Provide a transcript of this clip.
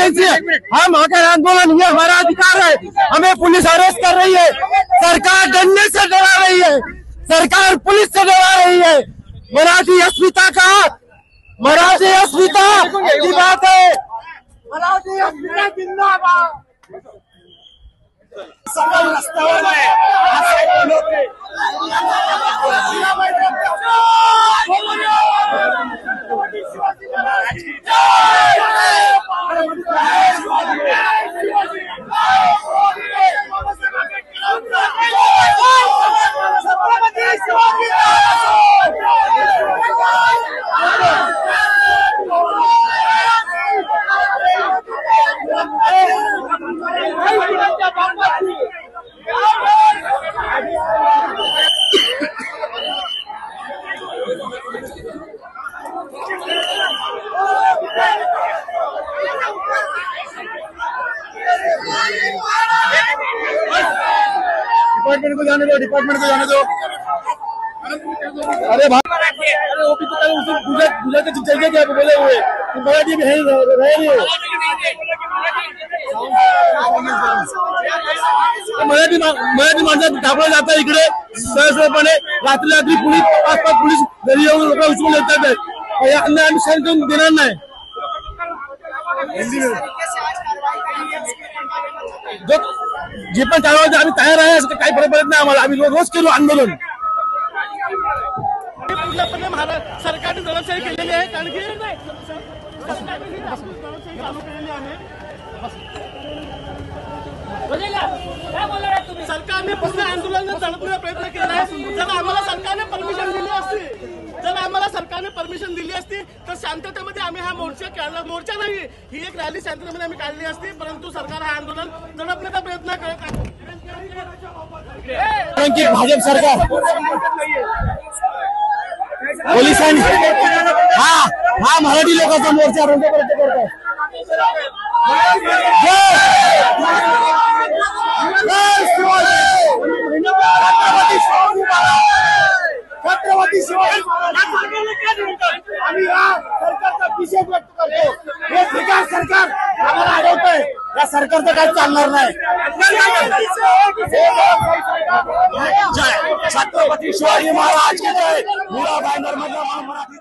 Emergency है, हम आकर आंदोलन, ये हमारा अधिकार है। हमें पुलिस अरेस्ट कर रही है, सरकार डरने से डरा रही है, सरकार पुलिस से डरा रही है। मराठी अस्मिता का, मराठी अस्मिता की बात है, मराठी अस्मिता जिंदाबाद। सगळं रस्त्यावर आहे, डिपार्टमेंट को जाने दो, डिपार्टमेंट को जाने दो। अरे भाई, अरे वो भी तो गुजरात के चल गए बोले हुए, मराठी में है नहीं हो। मराठी माणसात ढाबळलं जातं इकडे सहजपणे, रात्री पोलीस 5-5 पोलीस घरी येऊन लोक उचलून येतात। यांना आम्ही सहन देणार नाही। जे पण चालवायचं आम्ही तयार आहे, असं काही फरक पडत नाही आम्हाला। आम्ही रोज करू आंदोलन। पूर्णपणे सरकारने दडपशाही केलेली आहे, कारण की सरकारने पूर्ण आंदोलन दडपण्याचा प्रयत्न केला आहे। जर आम्हाला सरकारने परमिशन दिली असती, तर शांततेमध्ये आम्ही हा मोर्चा काढला। मोर्चा नाही, ही एक रॅली शांततेमध्ये आम्ही काढली असती, परंतु सरकार हा आंदोलन दडपण्याचा प्रयत्न करत आहे। कारण की भाजप सरकार पोलिसांनी हा मराठी लोकांचा मोर्चा रंगपर्यंत करतात। छत्रपती शिवाजी आम्ही या सरकारचा निषेध व्यक्त करतो। हे सरकार आम्हाला अडवतंय, या सरकारचं काय चालणार नाही। जय छत्रपती शिवाजी महाराज की जय। मुळा बॅनर मधला मराठी